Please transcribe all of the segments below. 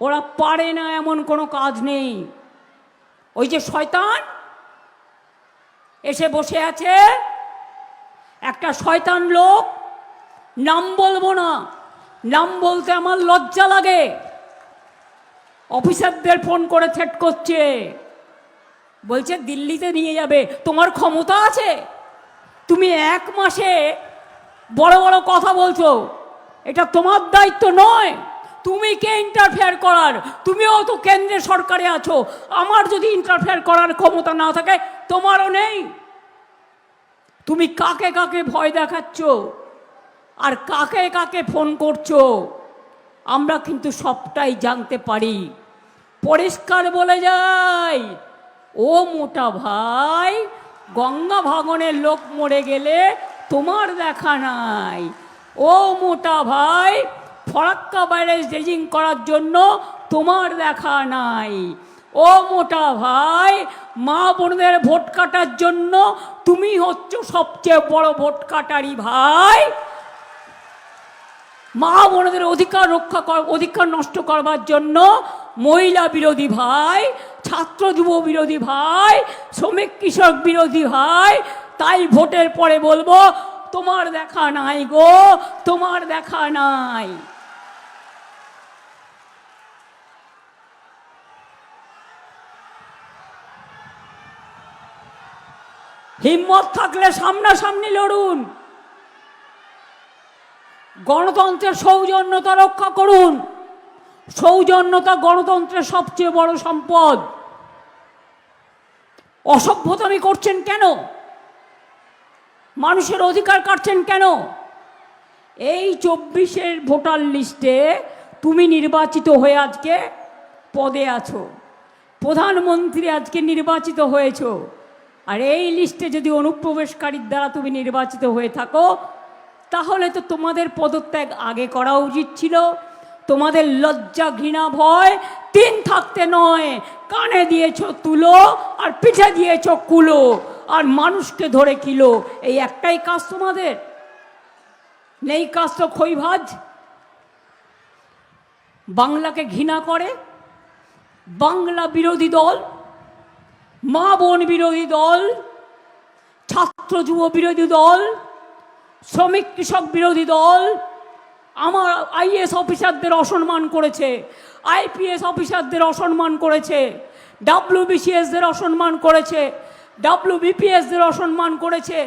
ওরা পারে না এমন কোনো কাজ নেই। ওই যে শয়তান এসে বসে আছে, একটা শয়তান লোক, নাম বলবো না, নাম বলতে আমার লজ্জা লাগে, অফিসারদের ফোন করে থ্রেট করছে, বলছে দিল্লিতে নিয়ে যাবে। তোমার ক্ষমতা আছে? তুমি এক মাসে বড় বড় কথা বলছো, এটা তোমার দায়িত্ব নয়। তুমি কে ইন্টারফেয়ার করার? তুমিও তো কেন্দ্রের সরকারে আছো। আমার যদি ইন্টারফেয়ার করার ক্ষমতা না থাকে, তোমারও নেই। তুমি কাকে কাকে ভয় দেখাচ্ছ আর কাকে কাকে ফোন করছো, আমরা কিন্তু সবটাই জানতে পারি। পরিষ্কার বলে যাই, ও মোটা ভাই, গঙ্গা ভাঙনের লোক মরে গেলে তোমার দেখা নাই। ও মোটা ভাই, ফরাক্কা ব্যারেজ ড্রেজিং করার জন্য তোমার দেখা নাই। ও মোটা ভাই, মা বোনদের ভোট কাটার জন্য তুমি হচ্ছ সবচেয়ে বড় ভোট কাটারি ভাই। মা বোনদের অধিকার নষ্ট করবার জন্য মহিলা বিরোধী ভাই, ছাত্র যুব বিরোধী ভাই, শ্রমিক কৃষক বিরোধী ভাই। তাই ভোটের পরে বলবো, তোমার দেখা নাই গো, তোমার দেখা নাই। হিম্মত থাকলে সামনাসামনি লড়ুন, গণতন্ত্রের সৌজন্যতা রক্ষা করুন। সৌজন্যতা গণতন্ত্রের সবচেয়ে বড় সম্পদ। অসভ্যতামি করছেন কেন? মানুষের অধিকার কাটছেন কেন? এই 24-এর ভোটার লিস্টে তুমি নির্বাচিত হয়ে আজকে পদে আছো, প্রধানমন্ত্রী আজকে নির্বাচিত হয়েছ। আর এই লিস্টে যদি অনুপ্রবেশকারীর দ্বারা তুমি নির্বাচিত হয়ে থাকো, তাহলে তো তোমাদের পদত্যাগ আগে করা উচিত ছিল। তোমাদের লজ্জা ঘৃণা ভয় তিন থাকতে নয়, কানে দিয়েছ তুলো আর পিঠে দিয়েছ কুলো, আর মানুষকে ধরে কিলো। এই একটাই কাজ তোমাদের, নেই কাজ তো খইভাজ। বাংলাকে ঘৃণা করে বাংলা বিরোধী দল, মা বোন বিরোধী দল, ছাত্র যুব বিরোধী দল, শ্রমিক কৃষক বিরোধী দল আমার আইএস অফিসারদের অসম্মান করেছে, আইপিএস অফিসারদের অসম্মান করেছে, ডাব্লিউবিসিএসদের অসম্মান করেছে, ডাব্লিউবিপিএসদের অসম্মান করেছে,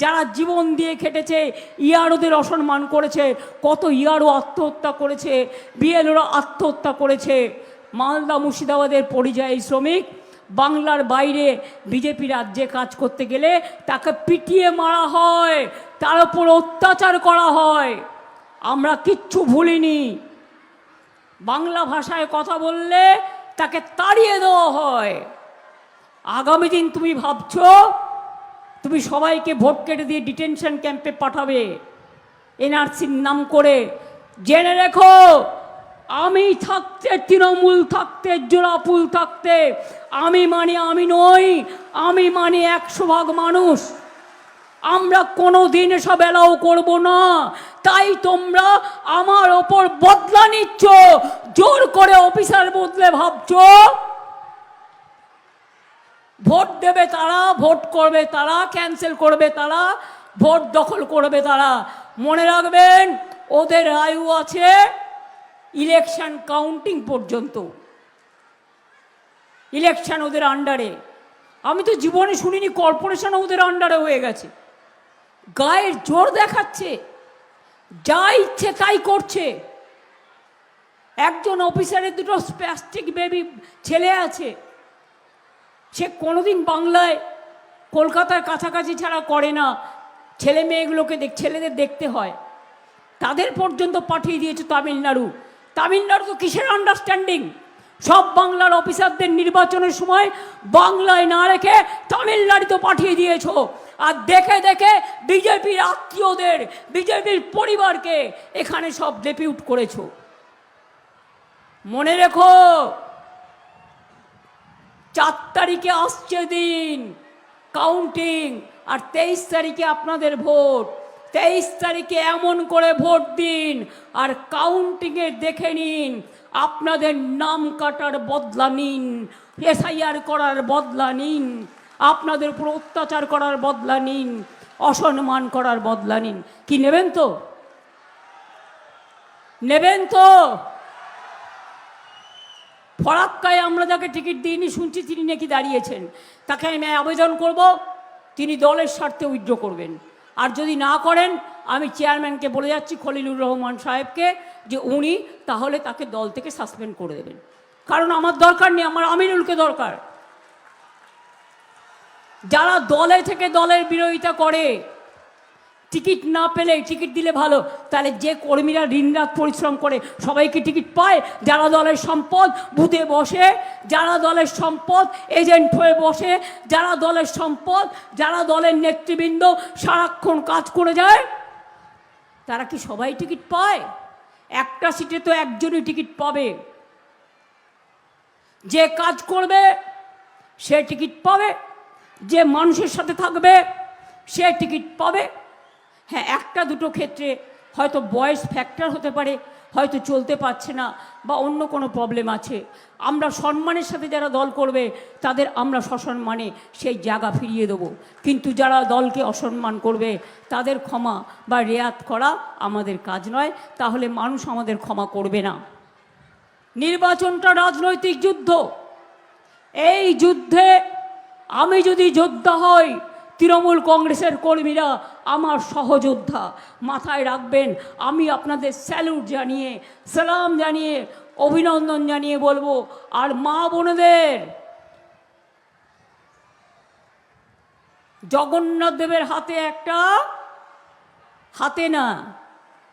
যারা জীবন দিয়ে খেটেছে ইয়ারোদের অসম্মান করেছে। কত ইয়ারও আত্মহত্যা করেছে, বিএলওরা আত্মহত্যা করেছে। মালদা মুর্শিদাবাদের পরিযায়ী শ্রমিক বাংলার বাইরে বিজেপি রাজ্যে কাজ করতে গেলে তাকে পিটিয়ে মারা হয়, তার উপর অত্যাচার করা হয়। আমরা কিচ্ছু ভুলিনি। বাংলা ভাষায় কথা বললে তাকে তাড়িয়ে দেওয়া হয়। আগামী দিন তুমি ভাবছো তুমি সবাইকে ভোট কেটে দিয়ে ডিটেনশন ক্যাম্পে পাঠাবে এনআরসির নাম করে। জেনে রেখো, আমি থাকতে, তৃণমূল থাকতে, জোড়াফুল থাকতে, আমি মানে আমি নই, আমি মানে 100% মানুষ। আমরা কোনো দিন এসব এলাও করব না। তাই তোমরা আমার ওপর বদলা নিচ্ছ, জোর করে অফিসার বদলে ভাবছো ভোট দেবে তারা, ভোট করবে তারা, ক্যান্সেল করবে তারা, ভোট দখল করবে তারা। মনে রাখবেন, ওদের আয়ু আছে ইলেকশন কাউন্টিং পর্যন্ত। ইলেকশন ওদের আন্ডারে। আমি তো জীবনে শুনিনি কর্পোরেশন ওদের আন্ডারে হয়ে গেছে। গায়ের জোর দেখাচ্ছে, যা ইচ্ছে তাই করছে। একজন অফিসারের দুটো স্প্যাস্টিক বেবি ছেলে আছে, সে কোনোদিন বাংলায় কলকাতার কাছাকাছি ছাড়া করে না। ছেলে মেয়েগুলোকে ছেলেদের দেখতে হয়, তাদের পর্যন্ত পাঠিয়ে দিয়েছে তামিলনাড়ু। তামিলনাড়ু তো কিসের আন্ডারস্ট্যান্ডিং? সব বাংলার অফিসারদের নির্বাচনের সময় বাংলায় না রেখে তামিলনাড়ুতে পাঠিয়ে দিয়েছ। আর দেখে দেখে বিজেপির আত্মীয়দের, বিজেপির পরিবারকে এখানে সব ডেপিউট করেছ। মনে রেখো, 4 তারিখে আসছে দিন কাউন্টিং, আর 23 তারিখে আপনাদের ভোট। 23 তারিখে এমন করে ভোট দিন আর কাউন্টিংয়ে দেখে নিন আপনাদের নাম কাটার বদলা নিন, এসআইআর করার বদলা নিন, আপনাদের উপর অত্যাচার করার বদলা নিন, অসম্মান করার বদলা নিন। কি নেবেন তো? নেবেন তো? ফরাক্কায় আমরা যাকে টিকিট দিইনি শুনছি তিনি নাকি দাঁড়িয়েছেন, তাকে আমি আবেদন করব তিনি দলের স্বার্থে উইথড্র করবেন। আর যদি না করেন আমি চেয়ারম্যানকে বলে যাচ্ছি, খলিলুর রহমান সাহেবকে, যে উনি তাহলে তাকে দল থেকে সাসপেন্ড করে দেবেন। কারণ আমার দরকার নেই, আমার আমিরুলকে দরকার। যারা দলে থেকে দলের বিরোধিতা করে, টিকিট না পেলে, টিকিট দিলে ভালো, তাহলে যে কর্মীরা দিনরাত পরিশ্রম করে সবাইকে টিকিট পায়? যারা দলের সম্পদ বুথে বসে, যারা দলের সম্পদ এজেন্ট হয়ে বসে, যারা দলের সম্পদ, যারা দলের নেতৃবৃন্দ সারাক্ষণ কাজ করে যায়, তারা কি সবাই টিকিট পায়? একটা সিটে তো একজনই টিকিট পাবে। যে কাজ করবে সে টিকিট পাবে, যে মানুষের সাথে থাকবে সে টিকিট পাবে। হ্যাঁ, একটা দুটো ক্ষেত্রে হয়তো বয়স ফ্যাক্টর হতে পারে, হয়তো চলতে পারছে না বা অন্য কোনো প্রবলেম আছে। আমরা সম্মানের সাথে যারা দল করবে তাদের আমরা সসম্মানে সেই জায়গা ফিরিয়ে দেবো, কিন্তু যারা দলকে অসম্মান করবে তাদের ক্ষমা বা রেয়াত করা আমাদের কাজ নয়, তাহলে মানুষ আমাদের ক্ষমা করবে না। নির্বাচনটা রাজনৈতিক যুদ্ধ। এই যুদ্ধে আমি যদি যোদ্ধা হই, তৃণমূল কংগ্রেসের কর্মীরা আমার সহযোদ্ধা। মাথায় রাখবেন, আমি আপনাদের স্যালুট জানিয়ে, সালাম জানিয়ে, অভিনন্দন জানিয়ে বলবো, আর মা বোনেদের, জগন্নাথ দেবের হাতে একটা, হাতে না,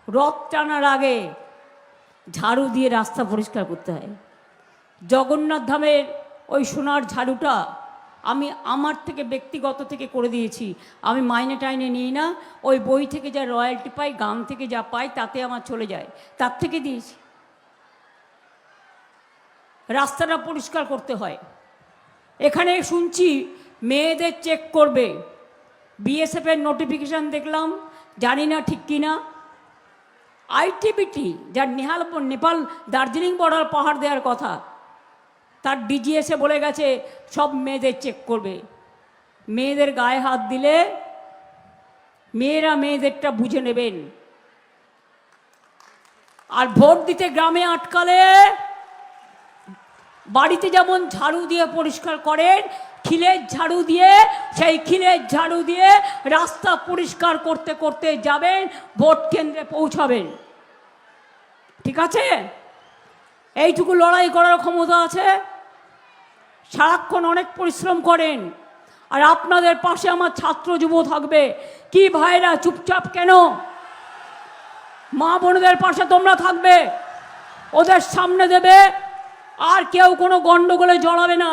রথ টানার আগে ঝাড়ু দিয়ে রাস্তা পরিষ্কার করতে হয়। জগন্নাথ ধামের ওই সোনার ঝাড়ুটা আমি আমার থেকে ব্যক্তিগত থেকে করে দিয়েছি। আমি মাইনে টাইনে নিই না, ওই বই থেকে যা রয়্যালটি পাই, গান থেকে যা পাই, তাতে আমার চলে যায়, তার থেকে দিয়েছি। রাস্তাটা পরিষ্কার করতে হয়। এখানে শুনছি মেয়েদের চেক করবে, বিএসএফের নোটিফিকেশান দেখলাম, জানি না ঠিক কিনা। আইটিবিটি, যার নেপাল দার্জিলিং বর্ডার পাহাড় দেওয়ার কথা, তার ডিজিএসে বলে গেছে সব মেয়েদের চেক করবে। মেয়েদের গায়ে হাত দিলে মেয়েরা মেয়েদেরটা বুঝে নেবেন। আর ভোট দিতে গ্রামে আটকালে বাড়িতে যেমন ঝাড়ু দিয়ে পরিষ্কার করেন, খিলের ঝাড়ু দিয়ে, সেই খিলের ঝাড়ু দিয়ে রাস্তা পরিষ্কার করতে করতে যাবেন, ভোট কেন্দ্রে পৌঁছাবেন। ঠিক আছে? এইটুকু লড়াই করার ক্ষমতা আছে। সারাক্ষণ অনেক পরিশ্রম করেন, আর আপনাদের পাশে আমার ছাত্র যুব থাকবে। কি ভাইরা চুপচাপ কেন? মা বোনদের পাশে তোমরা থাকবে, ওদের সামনে দেবে, আর কেউ কোনো গন্ডগোলে জড়াবে না।